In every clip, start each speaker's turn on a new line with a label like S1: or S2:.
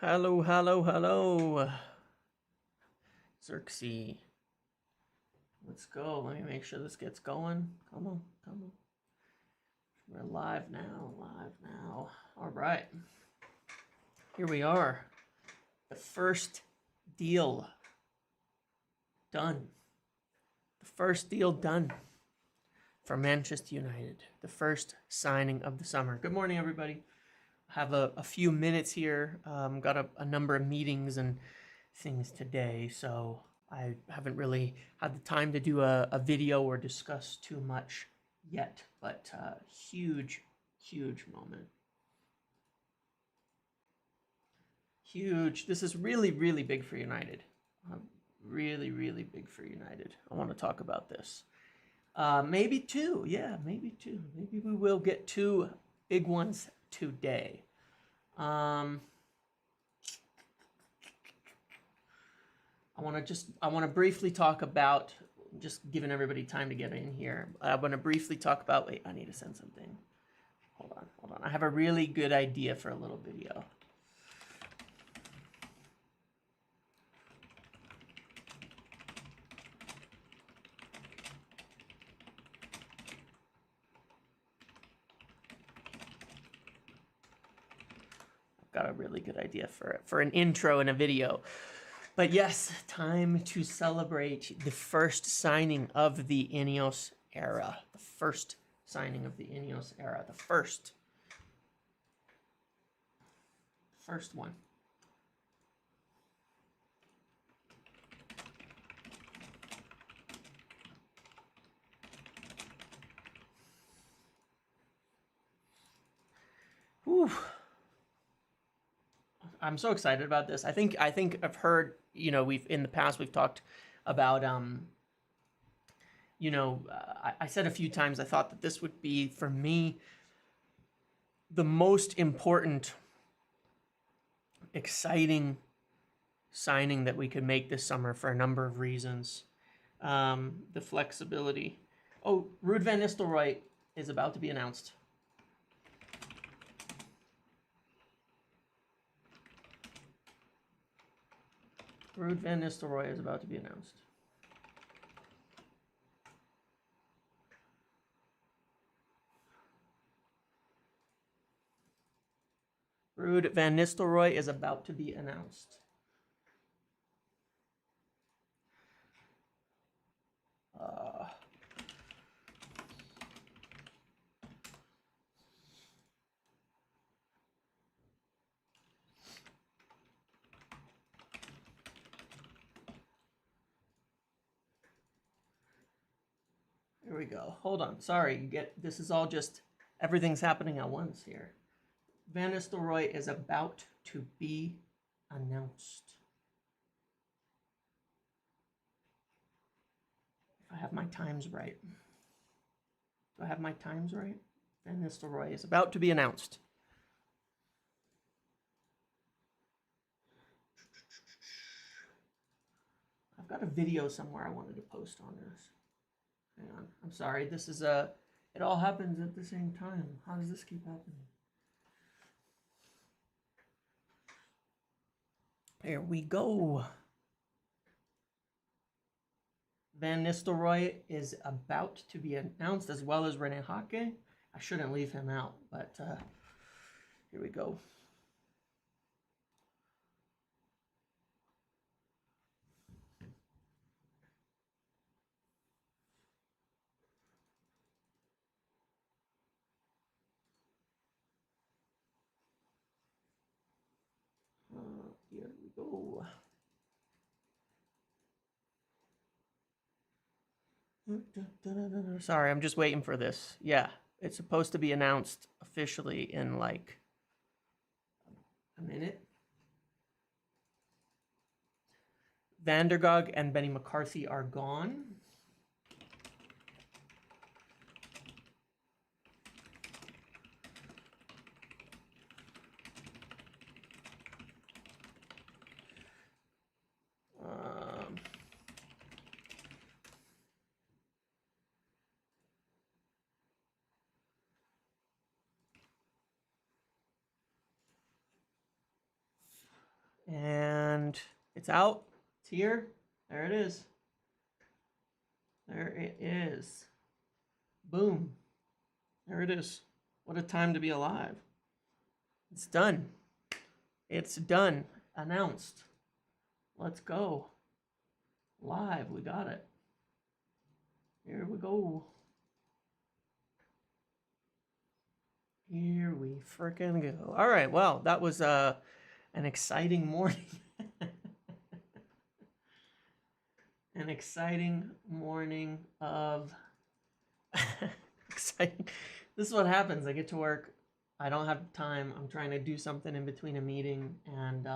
S1: Hello, hello, hello. Zirkzee. Let's go. Let me make sure this gets going. Come on, come on. We're live now, live now. All right. Here we are. The first deal done. The first deal done for Manchester United. The first signing of the summer. Good morning, everybody. I have a few minutes here. Got a number of meetings and things today, so I haven't really had the time to do a video or discuss too much yet, but huge moment. Huge. This is really big for United. Really big for United. I want to talk about this. Maybe two. Yeah, maybe two. Maybe we will get two big ones today. I want to briefly talk about, just giving everybody time to get in here. I want to briefly talk about, wait, I need to send something. Hold on. I have a really good idea for a little video. Got a really good idea for an intro and a video. But yes, time to celebrate the first signing of the Ineos era. The first signing of the Ineos era. The first one. Whew. I'm so excited about this. I think I've heard, in the past we've talked about, I said a few times I thought that this would be, for me, the most important, exciting signing that we could make this summer for a number of reasons. The flexibility. Oh, Ruud van Nistelrooy is about to be announced. Ruud van Nistelrooy is about to be announced. Ruud van Nistelrooy is about to be announced. Here we go. Hold on. Sorry, this is all just, everything's happening at once here. Van Nistelrooy is about to be announced. If I have my times right. Do I have my times right? Van Nistelrooy is about to be announced. I've got a video somewhere I wanted to post on this. Hang on. I'm sorry. This is it all happens at the same time. How does this keep happening? Here we go. Van Nistelrooy is about to be announced, as well as Rene Hake. I shouldn't leave him out, but here we go. Here we go. Sorry, I'm just waiting for this. Yeah, it's supposed to be announced officially in like a minute. Van der Gog and Benny McCarthy are gone. It's out. It's here. There it is. There it is. Boom. There it is. What a time to be alive. It's done. It's done. Announced. Let's go. Live. We got it. Here we go. Here we frickin' go. All right. Well, that was an exciting morning. An exciting morning of exciting. This is what happens. I get to work. I don't have time. I'm trying to do something in between a meeting, and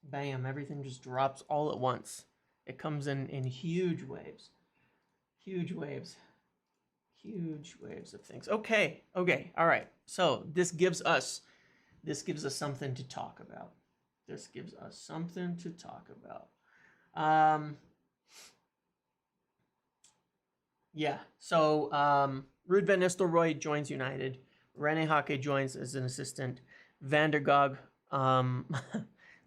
S1: bam, everything just drops all at once. It comes in huge waves. Huge waves. Huge waves of things. Okay. All right. So this gives us something to talk about. Yeah. So Ruud van Nistelrooy joins United. Rene Hake joins as an assistant. Van der Gog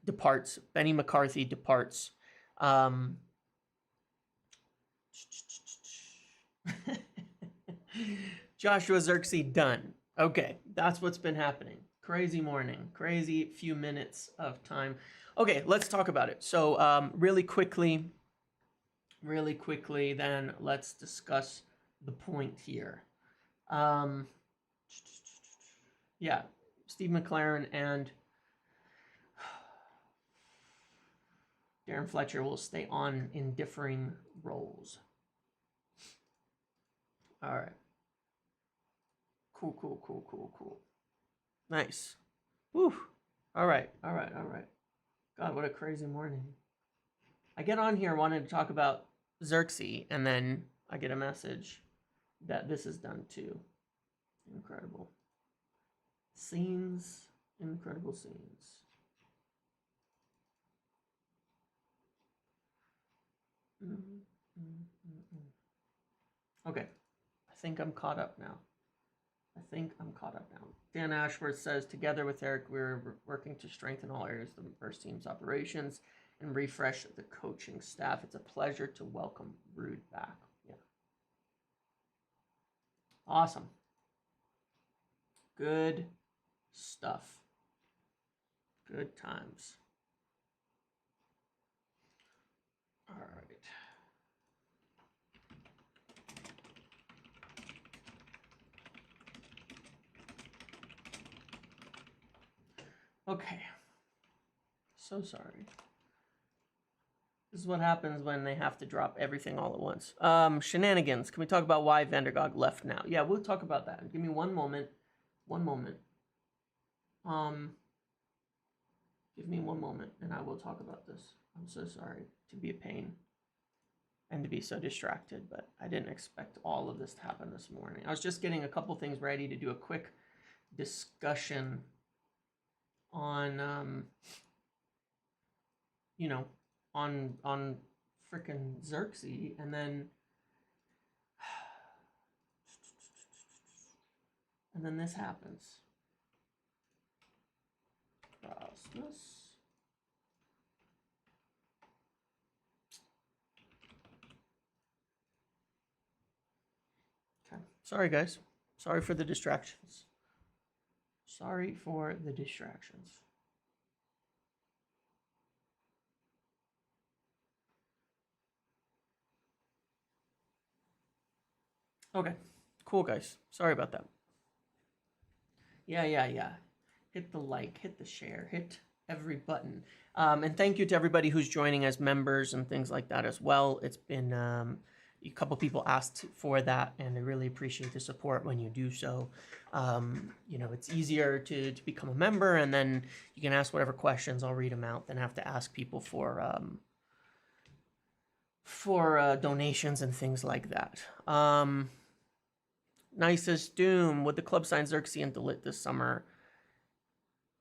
S1: departs. Benny McCarthy departs. Joshua Zirkzee done. Okay, that's what's been happening. Crazy morning, crazy few minutes of time. Okay, let's talk about it. So really quickly, then let's discuss the point here. Yeah, Steve McLaren and Darren Fletcher will stay on in differing roles. All right. Cool. Nice. Woo. All right. God, what a crazy morning. I get on here wanting to talk about Zirkzee, and then I get a message that this is done too. Incredible. Scenes. Incredible scenes. Okay. I think I'm caught up now. Dan Ashworth says, together with Eric, we're working to strengthen all areas of the first team's operations and refresh the coaching staff. It's a pleasure to welcome Ruud back. Yeah. Awesome. Good stuff. Good times. All right. Okay. So sorry. This is what happens when they have to drop everything all at once. Shenanigans. Can we talk about why Van der Gog left now? Yeah, we'll talk about that. Give me one moment. Give me one moment, and I will talk about this. I'm so sorry to be a pain and to be so distracted, but I didn't expect all of this to happen this morning. I was just getting a couple things ready to do a quick discussion on, on frickin' Zirkzee, and then this happens. Rasmus. Okay. Sorry, guys. Sorry for the distractions. Okay. Cool, guys. Sorry about that. Yeah. Hit the like, hit the share, hit every button. And thank you to everybody who's joining as members and things like that as well. It's been a couple people asked for that, and I really appreciate the support when you do so. It's easier to become a member, and then you can ask whatever questions. I'll read them out, then have to ask people for donations and things like that. Nicest Doom, would the club sign Zirkzee and Delit this summer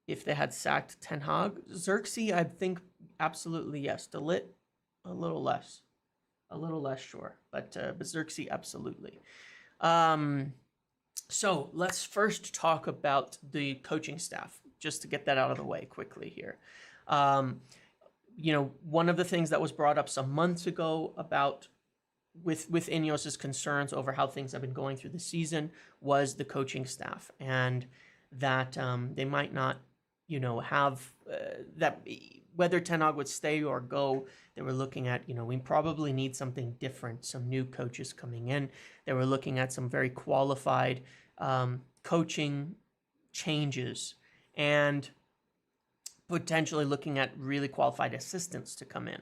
S1: if they had sacked Ten Hag? Zirkzee, I think absolutely yes. Delit, a little less, sure, but Zirkzee absolutely. So let's first talk about the coaching staff. just to get that out of the way quickly here. You know, one of the things that was brought up some months ago about with Ineos's concerns over how things have been going through the season was the coaching staff, and that they might not, you know, have that whether Ten Hag would stay or go. They were looking at, you know, we probably need something different, some new coaches coming in. They were looking at some very qualified coaching changes, and potentially looking at really qualified assistants to come in.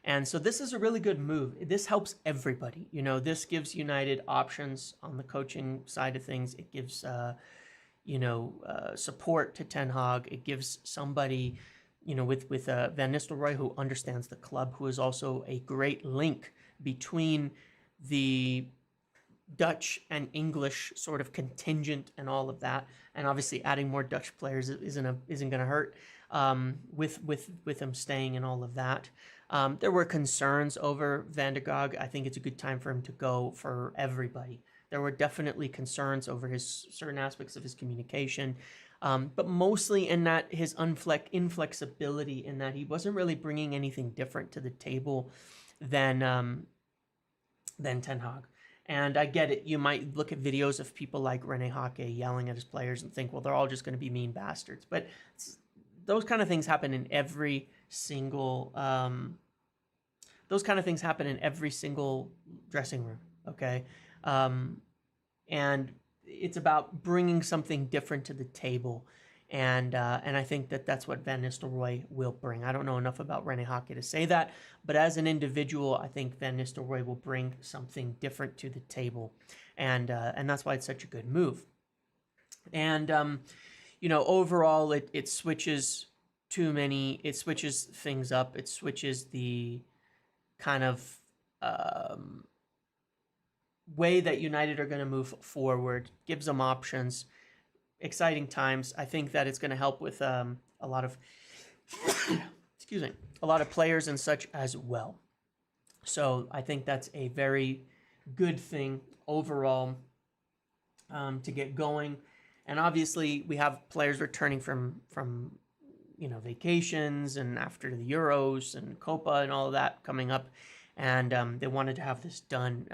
S1: And so this is a really good move. This helps everybody. You know, this gives United options on the coaching side of things. It gives, support to Ten Hag. It gives somebody, you know, with Van Nistelrooy, who understands the club, who is also a great link between the Dutch and English sort of contingent and all of that. And obviously adding more Dutch players isn't going to hurt with him staying and all of that. There were concerns over Van der Gaag. I think it's a good time for him to go for everybody. There were definitely concerns over his certain aspects of his communication, but mostly in that his inflexibility, in that he wasn't really bringing anything different to the table than Ten Hag. And I get it. You might look at videos of people like René Hake yelling at his players and think, well, they're all just going to be mean bastards. But those kind of things happen in every single dressing room, okay? And it's about bringing something different to the table, and I think that's what Van Nistelrooy will bring. I don't know enough about René Hake to say that, but as an individual, I think Van Nistelrooy will bring something different to the table, and that's why it's such a good move. And you know, overall, it switches it switches things up. It switches the kind of way that United are going to move forward, gives them options, exciting times. I think that it's going to help with a lot of, a lot of players and such as well. So I think that's a very good thing overall to get going. And obviously we have players returning from you know, vacations and after the Euros and Copa and all of that coming up. And they wanted to have this done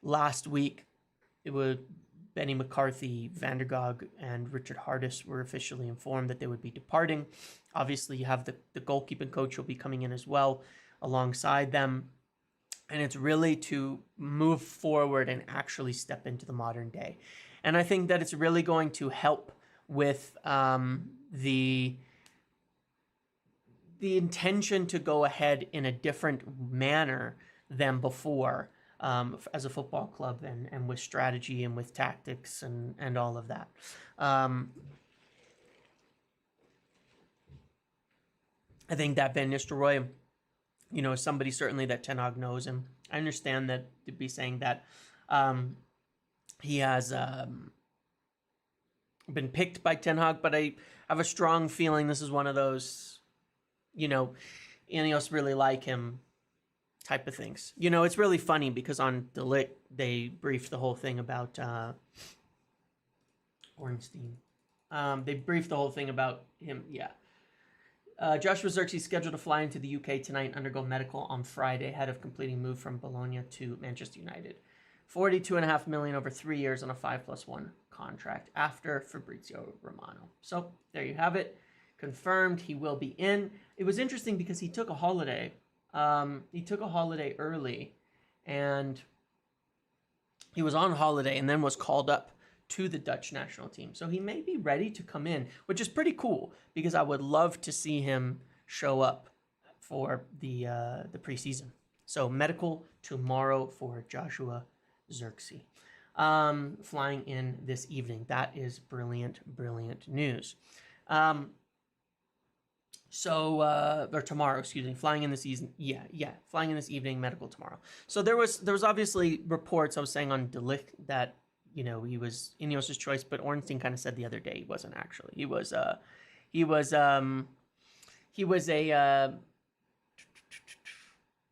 S1: last week. It was Benny McCarthy, Van der Gaag, and Richard Hardis were officially informed that they would be departing. Obviously, you have the goalkeeping coach will be coming in as well alongside them. And it's really to move forward and actually step into the modern day. And I think that it's really going to help with the intention to go ahead in a different manner than before as a football club, and with strategy and with tactics and all of that. I think that Van Nistelrooy, you know, is somebody certainly that Ten Hag knows him. I understand that to be saying that he has been picked by Ten Hag, but I have a strong feeling this is one of those, you know, Ineos really like him type of things. You know, it's really funny because on De Ligt, they briefed the whole thing about Ornstein. They briefed the whole thing about him, yeah. Joshua Zirkzee is scheduled to fly into the UK tonight and undergo medical on Friday ahead of completing move from Bologna to Manchester United. 42.5 million over 3 years on a 5+1 contract after Fabrizio Romano. So there you have it. Confirmed he will be in. It was interesting because he took a holiday. He took a holiday early, and he was on holiday and then was called up to the Dutch national team. So he may be ready to come in, which is pretty cool because I would love to see him show up for the preseason. So medical tomorrow for Joshua Zirkzee. Flying in this evening. That is brilliant, brilliant news. Or tomorrow, excuse me, flying in this evening. Yeah, flying in this evening, medical tomorrow. So there was obviously reports, I was saying on De Ligt, that, you know, he was Ineos' choice, but Ornstein kind of said the other day he wasn't actually. He was a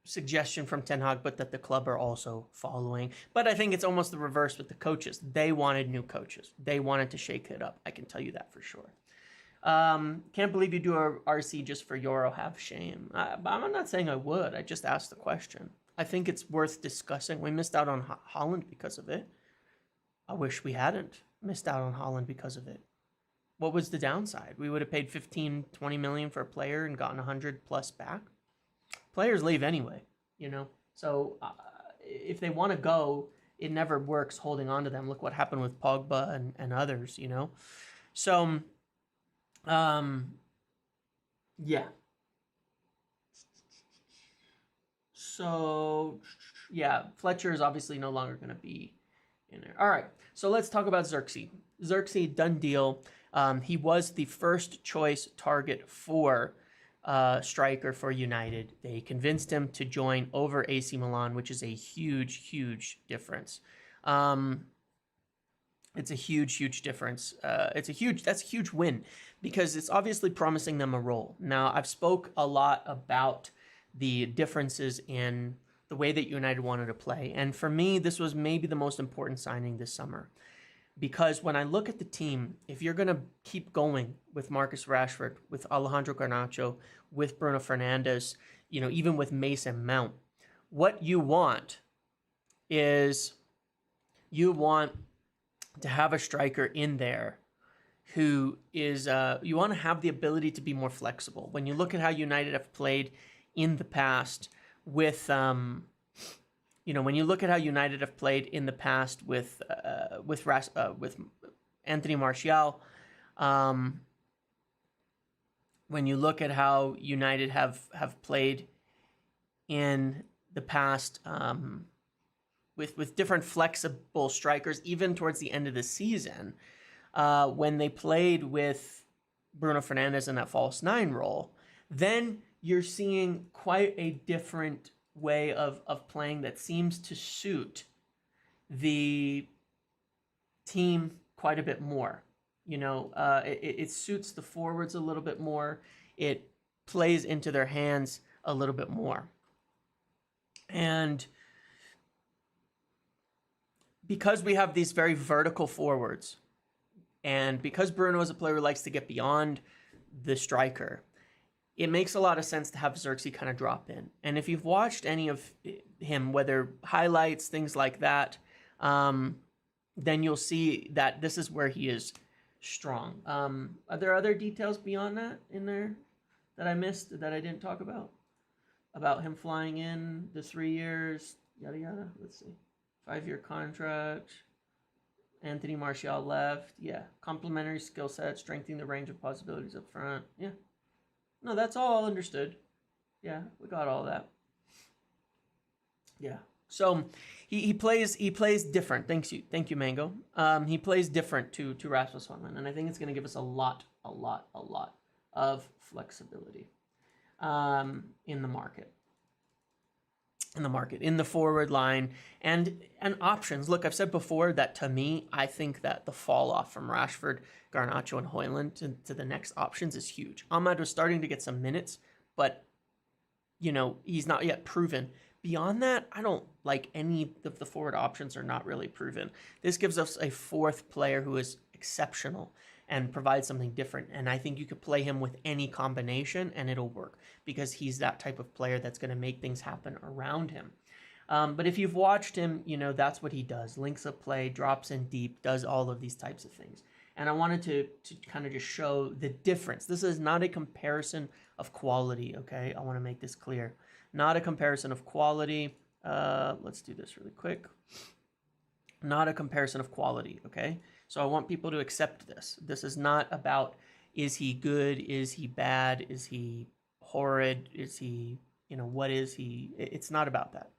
S1: suggestion from Ten Hag, but that the club are also following. But I think it's almost the reverse with the coaches. They wanted new coaches. They wanted to shake it up. I can tell you that for sure. Can't believe you do a RC just for Euro. Have shame. I'm not saying I would. I just asked the question. I think it's worth discussing. We missed out on Holland because of it. I wish we hadn't missed out on Holland because of it. What was the downside? We would have paid 15, 20 million for a player and gotten 100 plus back. Players leave anyway, you know. So if they want to go, it never works holding on to them. Look what happened with Pogba and others, you know. So, yeah. So, yeah, Fletcher is obviously no longer going to be in there. All right, so let's talk about Zirkzee. Zirkzee, done deal. He was the first choice target for striker for United. They convinced him to join over AC Milan, which is a huge, huge difference. It's a huge, huge difference. That's a huge win because it's obviously promising them a role. Now, I've spoke a lot about the differences in the way that United wanted to play. And for me, this was maybe the most important signing this summer. Because when I look at the team, if you're going to keep going with Marcus Rashford, with Alejandro Garnacho, with Bruno Fernandes, you know, even with Mason Mount, what you want is you want to have a striker in there who is, you want to have the ability to be more flexible. When you look at how United have played in the past with, you know, when you look at how United have played in the past with Anthony Martial, when you look at how United have played in the past with different flexible strikers, even towards the end of the season, when they played with Bruno Fernandes in that false nine role, then you're seeing quite a different way of playing that seems to suit the team quite a bit more. You know, it suits the forwards a little bit more. It plays into their hands a little bit more. And because we have these very vertical forwards, and because Bruno is a player who likes to get beyond the striker, it makes a lot of sense to have Zirkzee kind of drop in. And if you've watched any of him, whether highlights, things like that, then you'll see that this is where he is strong. Are there other details beyond that in there that I missed, that I didn't talk about? About him flying in, the 3 years, yada, yada. Let's see. 5-year contract. Anthony Martial left. Yeah. Complementary skill set, strengthening the range of possibilities up front. Yeah. No, that's all understood. Yeah, we got all that. Yeah. So he plays different. Thank you, Mango. He plays different to Rasmus Højlund, and I think it's going to give us a lot of flexibility in the market. In the forward line, and options. Look, I've said before that to me, I think that the fall off from Rashford, Garnacho, and Højlund to the next options is huge. Ahmad was starting to get some minutes, but, you know, he's not yet proven. Beyond that, I don't like any of the forward options are not really proven. This gives us a fourth player who is exceptional and provides something different. And I think you could play him with any combination and it'll work because he's that type of player that's going to make things happen around him. But if you've watched him, you know, that's what he does. Links up play, drops in deep, does all of these types of things. And I wanted to kind of just show the difference. This is not a comparison of quality, okay? I want to make this clear. Not a comparison of quality. Let's do this really quick. Not a comparison of quality, okay? So I want people to accept this. This is not about, is he good? Is he bad? Is he horrid? Is he, you know, what is he? It's not about that.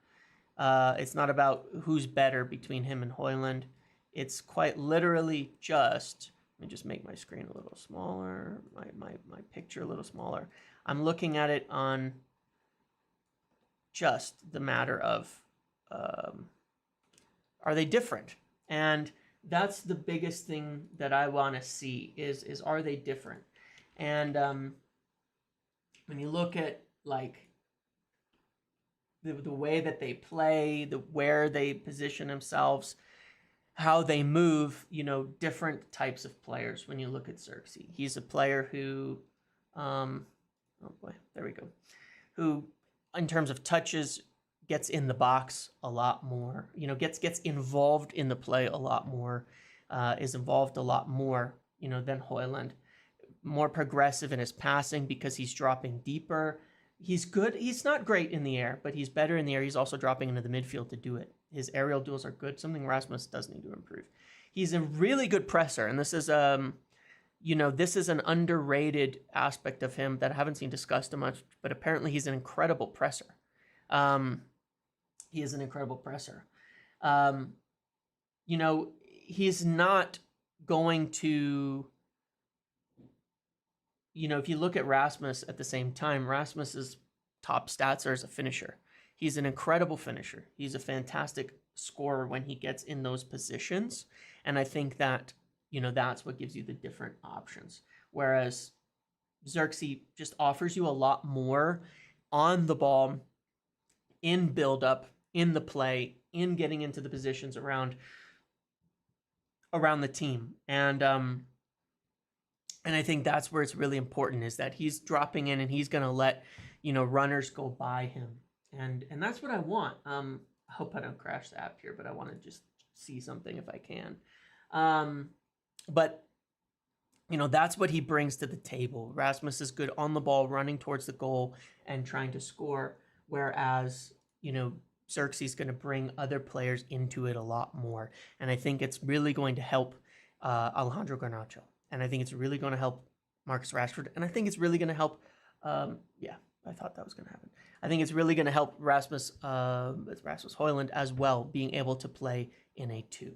S1: It's not about who's better between him and Højlund. It's quite literally just, let me just make my screen a little smaller, my picture a little smaller. I'm looking at it on just the matter of, are they different? And that's the biggest thing that I want to see is are they different? And when you look at like the way that they play, where they position themselves, how they move, you know, different types of players when you look at Zirkzee. He's a player who, oh boy, there we go, who, in terms of touches, gets in the box a lot more, you know, gets involved in the play a lot more, is involved a lot more, you know, than Højlund. More progressive in his passing because he's dropping deeper. He's good. He's not great in the air, but he's better in the air. He's also dropping into the midfield to do it. His aerial duels are good, something Rasmus does need to improve. He's a really good presser, and this is you know, this is an underrated aspect of him that I haven't seen discussed much, but apparently he's an incredible presser. He is an incredible presser. You know, he's not going to, you know, if you look at Rasmus at the same time, Rasmus's top stats are as a finisher. He's an incredible finisher. He's a fantastic scorer when he gets in those positions. And I think that, you know, that's what gives you the different options. Whereas Zirkzee just offers you a lot more on the ball, in build-up, in the play, in getting into the positions around the team. And I think that's where it's really important, is that he's dropping in and he's going to let, you know, runners go by him. And that's what I want. I hope I don't crash the app here, but I want to just see something if I can. But, you know, that's what he brings to the table. Rasmus is good on the ball, running towards the goal and trying to score, whereas, you know, Zirkzee's going to bring other players into it a lot more. And I think it's really going to help Alejandro Garnacho. And I think it's really going to help Marcus Rashford. And I think it's really going to help, yeah, I thought that was going to happen. I think it's really going to help Rasmus Højlund as well, being able to play in a 2.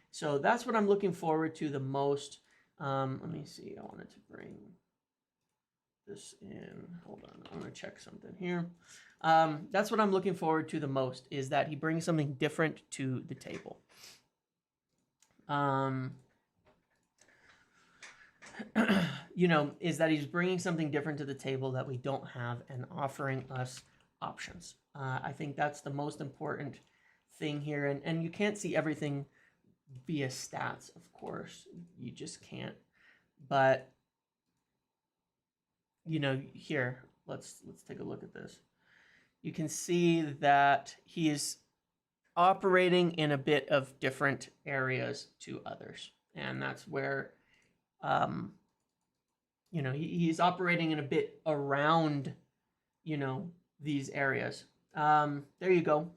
S1: So that's what I'm looking forward to the most. Let me see. I wanted to bring this in. Hold on. I'm going to check something here. That's what I'm looking forward to the most, is that he brings something different to the table. You know, is that he's bringing something different to the table that we don't have and offering us options. I think that's the most important thing here. And you can't see everything via stats, of course. You just can't. But, you know, here, let's take a look at this. You can see that he is operating in a bit of different areas to others. And that's where, you know, he's operating in a bit around, you know, these areas. There you go.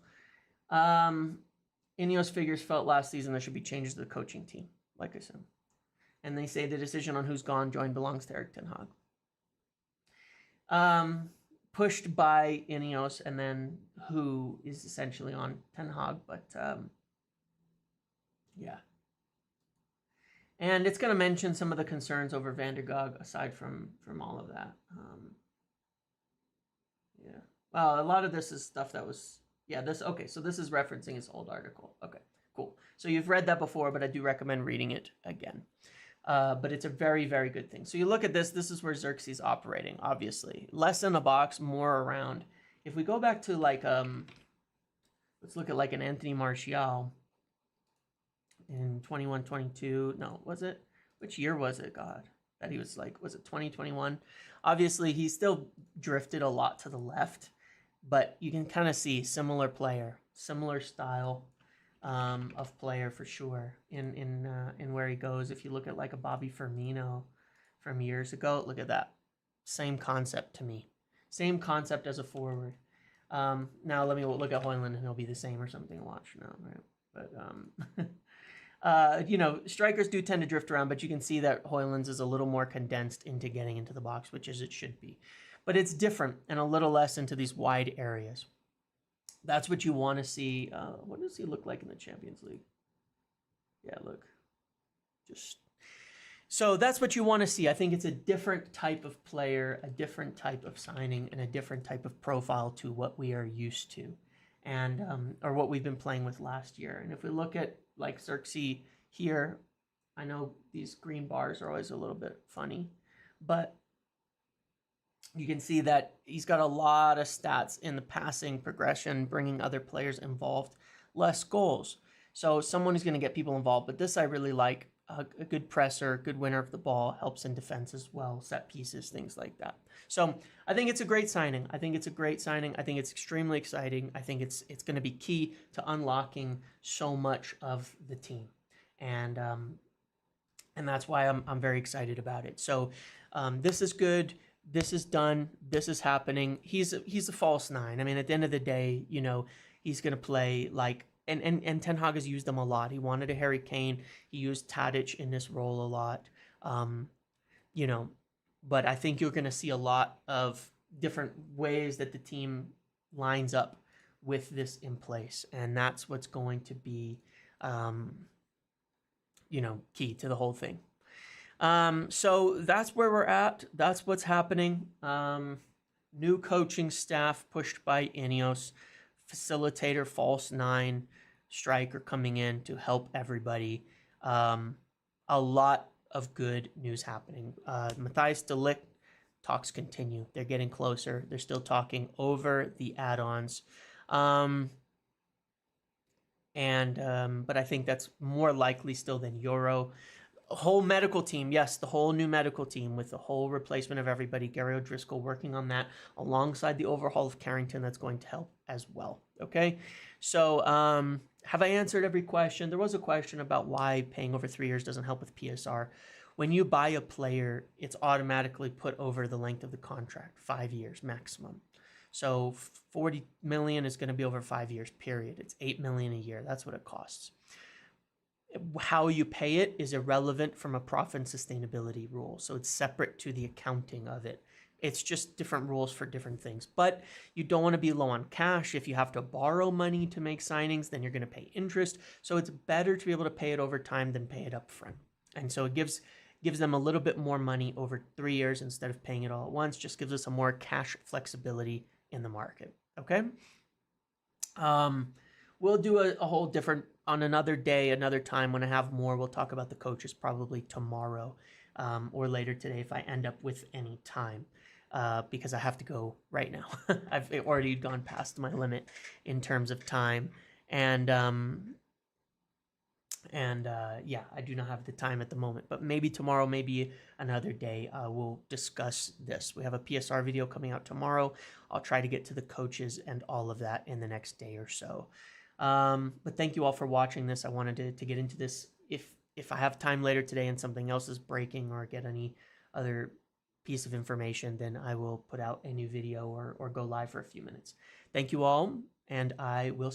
S1: Ineos figures felt last season there should be changes to the coaching team, like I said. And they say the decision on who's gone, joined belongs to Erik ten Hag. Pushed by Ineos, and then who is essentially on Ten Hag, but yeah. And it's going to mention some of the concerns over Van der Gaag, aside from all of that. Yeah. Well, a lot of this is stuff that was, yeah, this, okay, so this is referencing his old article. Okay, cool. So you've read that before, but I do recommend reading it again. But it's a very, very good thing. So you look at this, this is where Zirkzee's operating, obviously. Less in the box, more around. If we go back to, like, let's look at, like, an Anthony Martial in 21-22. No, was it? Which year was it, God? That he was, like, was it 2021? Obviously, he still drifted a lot to the left, but you can kind of see similar player, similar style of player for sure in where he goes. If you look at like a Bobby Firmino from years ago, look at that. Same concept to me. Same concept as a forward. Now let me look at Højlund and he'll be the same or something. Watch now, right? But you know, strikers do tend to drift around, but you can see that Højlund's is a little more condensed into getting into the box, which is it should be. But it's different and a little less into these wide areas. That's what you want to see. What does he look like in the Champions League? Yeah, look. Just so that's what you want to see. I think it's a different type of player, a different type of signing, and a different type of profile to what we are used to, and or what we've been playing with last year. And if we look at like Zirkzee here, I know these green bars are always a little bit funny, but you can see that he's got a lot of stats in the passing progression, bringing other players involved, less goals. So someone who's going to get people involved. But this I really like. A good presser, good winner of the ball, helps in defense as well, set pieces, things like that. So I think it's a great signing. I think it's extremely exciting. I think it's going to be key to unlocking so much of the team, and that's why I'm very excited about it. So this is good. This is done. This is happening. He's a false nine. I mean, at the end of the day, you know, he's going to play like. And Ten Hag has used them a lot. He wanted a Harry Kane. He used Tadic in this role a lot. You know, but I think you're going to see a lot of different ways that the team lines up with this in place. And that's what's going to be, you know, key to the whole thing. So that's where we're at. That's what's happening. New coaching staff pushed by Ineos. Facilitator, false nine, striker coming in to help everybody. A lot of good news happening. Matthijs de Ligt, talks continue. They're getting closer. They're still talking over the add-ons. But I think that's more likely still than Euro. A whole medical team, yes, the whole new medical team with the whole replacement of everybody. Gary O'Driscoll working on that alongside the overhaul of Carrington. That's going to help as well. Okay, so have I answered every question? There was a question about why paying over 3 years doesn't help with PSR. When you buy a player, it's automatically put over the length of the contract, 5 years maximum. So 40 million is going to be over 5 years, period. It's 8 million a year. That's what it costs. How you pay it is irrelevant from a profit and sustainability rule. So it's separate to the accounting of it. It's just different rules for different things. But you don't want to be low on cash. If you have to borrow money to make signings, then you're going to pay interest. So it's better to be able to pay it over time than pay it up front. And so it gives them a little bit more money over 3 years instead of paying it all at once. Just gives us a more cash flexibility in the market. Okay? We'll do a whole different, on another day, another time when I have more. We'll talk about the coaches probably tomorrow or later today if I end up with any time because I have to go right now. I've already gone past my limit in terms of time. And yeah, I do not have the time at the moment, but maybe tomorrow, maybe another day, we'll discuss this. We have a PSR video coming out tomorrow. I'll try to get to the coaches and all of that in the next day or so. But thank you all for watching this. I wanted to get into this. If I have time later today and something else is breaking or get any other piece of information, then I will put out a new video or go live for a few minutes. Thank you all, and I will see you.